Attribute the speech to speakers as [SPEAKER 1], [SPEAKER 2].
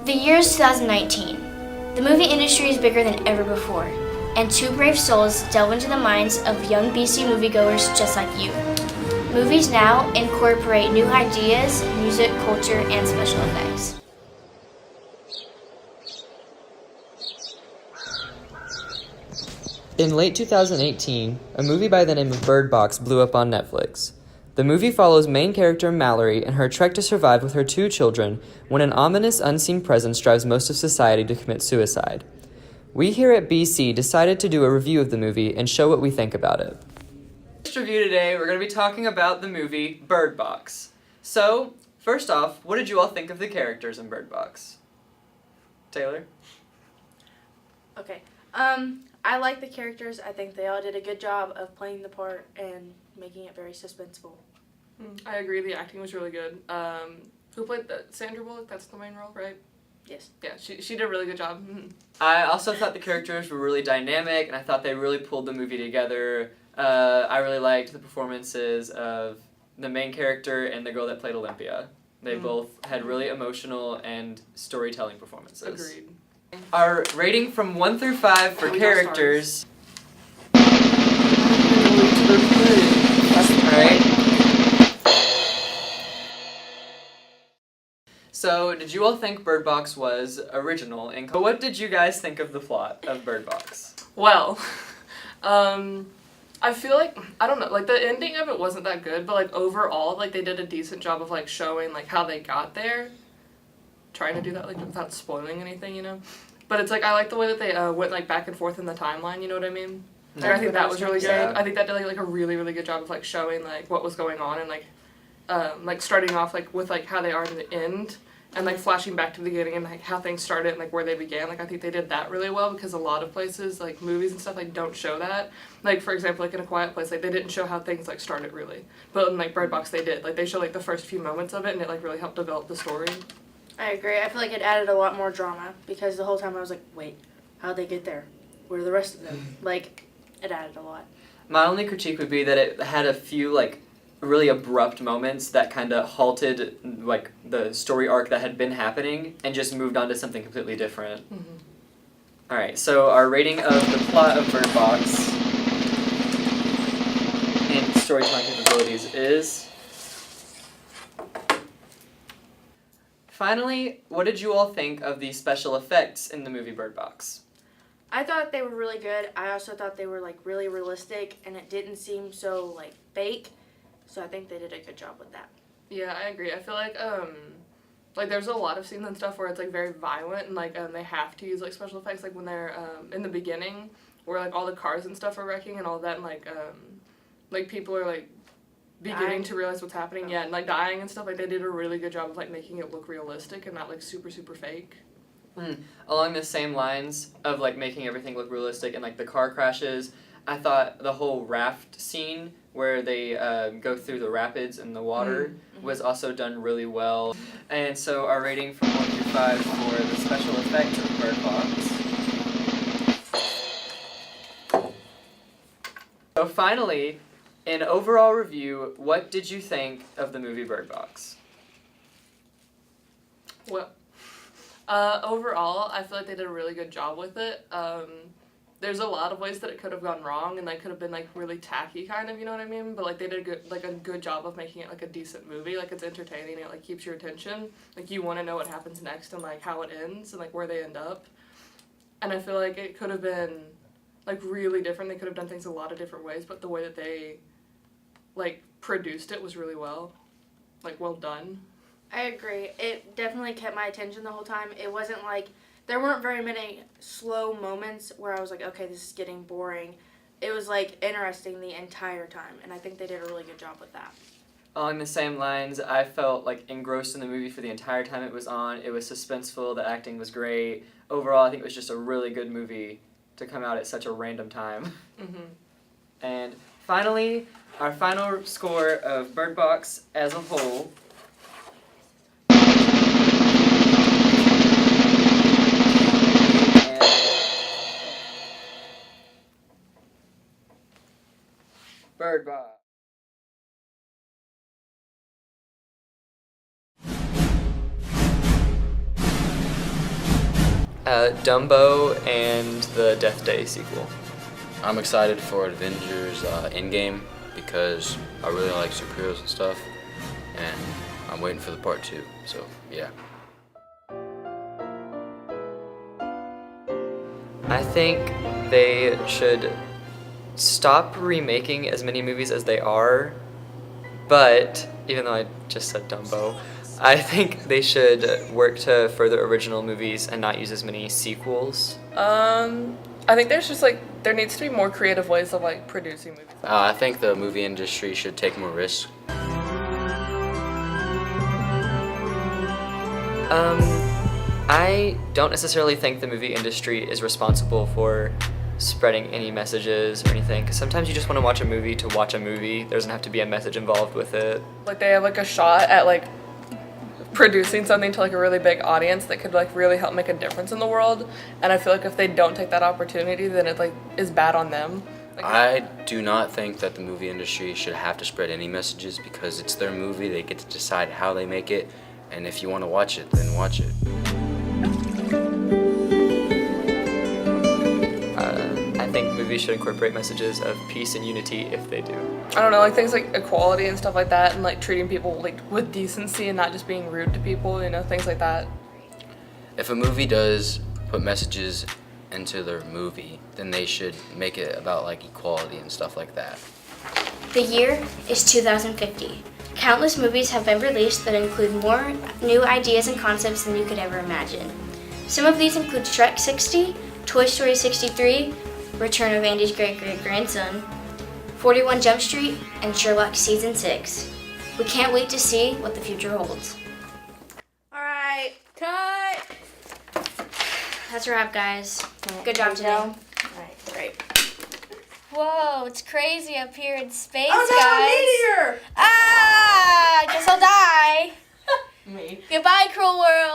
[SPEAKER 1] The year is 2019. The movie industry is bigger than ever before, and two brave souls delve into the minds of young BC moviegoers just like you. Movies now incorporate new ideas, music, culture, and special effects.
[SPEAKER 2] In late 2018, a movie by the name of Bird Box blew up on Netflix. The movie follows main character Mallory and her trek to survive with her two children when an ominous unseen presence drives most of society to commit suicide. We here at BC decided to do a review of the movie and show what we think about it. First review today, we're going to be talking about the movie Bird Box. So, first off, what did you all think of the characters in Bird Box? Taylor?
[SPEAKER 3] Okay. I like the characters. I think they all did a good job of playing the part and making it very suspenseful.
[SPEAKER 4] I agree. The acting was really good. Who played Sandra Bullock? That's the main role, right?
[SPEAKER 3] Yes.
[SPEAKER 4] Yeah, she did a really good job.
[SPEAKER 2] I also thought the characters were really dynamic, and I thought they really pulled the movie together. I really liked the performances of the main character and the girl that played Olympia. They both had really emotional and storytelling performances.
[SPEAKER 4] Agreed.
[SPEAKER 2] Our rating from 1 through 5 for characters. Alright. So, did you all think Bird Box was original? And what did you guys think of the plot of Bird Box?
[SPEAKER 4] Well, I feel like, I don't know, like the ending of it wasn't that good, but like overall, like they did a decent job of like showing like how they got there. Trying to do that like without spoiling anything, you know? But it's like, I like the way that they went like back and forth in the timeline, you know what I mean? Like, I think that was really good.
[SPEAKER 2] Yeah.
[SPEAKER 4] I think that did like a really, really good job of like showing like what was going on and like starting off like with like how they are in the end and like flashing back to the beginning and like how things started and like where they began. Like I think they did that really well because a lot of places like movies and stuff like don't show that. Like for example, like in A Quiet Place, like they didn't show how things like started really. But in like Bird Box they did. Like they show like the first few moments of it and it like really helped develop the story.
[SPEAKER 3] I agree. I feel like it added a lot more drama because the whole time I was like, wait, how'd they get there? Where are the rest of them? Like, it added a lot.
[SPEAKER 2] My only critique would be that it had a few, like, really abrupt moments that kind of halted, like, the story arc that had been happening and just moved on to something completely different. Alright, so our rating of the plot of Bird Box and storytelling capabilities is... Finally, what did you all think of the special effects in the movie Bird Box?
[SPEAKER 3] I thought they were really good. I also thought they were like really realistic and it didn't seem so like fake. So I think they did a good job with that.
[SPEAKER 4] Yeah, I agree. I feel like there's a lot of scenes and stuff where it's like very violent and like they have to use like special effects like when they're in the beginning where like all the cars and stuff are wrecking and all that and like people are like beginning to realize what's happening, and like dying and stuff. Like they did a really good job of like making it look realistic and not like super fake.
[SPEAKER 2] Along the same lines of like making everything look realistic and like the car crashes, I thought the whole raft scene where they go through the rapids and the water was also done really well. And so our rating from 1 through 5 for the special effects of Bird Box. So finally, in overall review, what did you think of the movie Bird Box?
[SPEAKER 4] Well, overall, I feel like they did a really good job with it. There's a lot of ways that it could have gone wrong, and they could have been like really tacky, kind of, you know what I mean? But like they did a good job of making it like a decent movie. Like it's entertaining, it like keeps your attention. Like you want to know what happens next and like how it ends and like where they end up. And I feel like it could have been like really different. They could have done things a lot of different ways, but the way that they like produced it was really well done.
[SPEAKER 3] I agree. It definitely kept my attention the whole time. It wasn't like, there weren't very many slow moments where I was like, okay, this is getting boring. It was like interesting the entire time, and I think they did a really good job with that.
[SPEAKER 2] Along the same lines, I felt like engrossed in the movie for the entire time it was on. It was suspenseful, the acting was great. Overall, I think it was just a really good movie to come out at such a random time. And finally, our final score of Bird Box as a whole. Bird Box. Dumbo and the Death Day sequel.
[SPEAKER 5] I'm excited for Avengers Endgame because I really like superheroes and stuff, and I'm waiting for the part 2. So yeah.
[SPEAKER 2] I think they should stop remaking as many movies as they are, but even though I just said Dumbo, I think they should work to further original movies and not use as many sequels.
[SPEAKER 4] I think there needs to be more creative ways of like producing movies.
[SPEAKER 5] I think the movie industry should take more risks.
[SPEAKER 2] I don't necessarily think the movie industry is responsible for spreading any messages or anything, because sometimes you just want to watch a movie to watch a movie. There doesn't have to be a message involved with it.
[SPEAKER 4] Like they have like a shot at like producing something to like a really big audience that could like really help make a difference in the world, and I feel like if they don't take that opportunity, then it like is bad on them. Like,
[SPEAKER 5] I do not think that the movie industry should have to spread any messages because it's their movie. They get to decide how they make it, and if you want to watch it, then watch it.
[SPEAKER 2] I think movies should incorporate messages of peace and unity if they do.
[SPEAKER 4] I don't know, like things like equality and stuff like that, and like treating people like with decency and not just being rude to people, you know, things like that.
[SPEAKER 5] If a movie does put messages into their movie, then they should make it about like equality and stuff like that.
[SPEAKER 1] The year is 2050. Countless movies have been released that include more new ideas and concepts than you could ever imagine. Some of these include Shrek 60, Toy Story 63, Return of Andy's Great-Great-Grandson, 41 Jump Street, and Sherlock Season 6. We can't wait to see what the future holds.
[SPEAKER 3] Alright, cut!
[SPEAKER 1] That's a wrap, guys. Good job today.
[SPEAKER 3] Alright, great.
[SPEAKER 1] Whoa, it's crazy up here in space,
[SPEAKER 3] Oh,
[SPEAKER 1] guys.
[SPEAKER 3] no, a meteor!
[SPEAKER 1] Ah, I guess I'll die.
[SPEAKER 4] Me.
[SPEAKER 1] Goodbye, cruel world.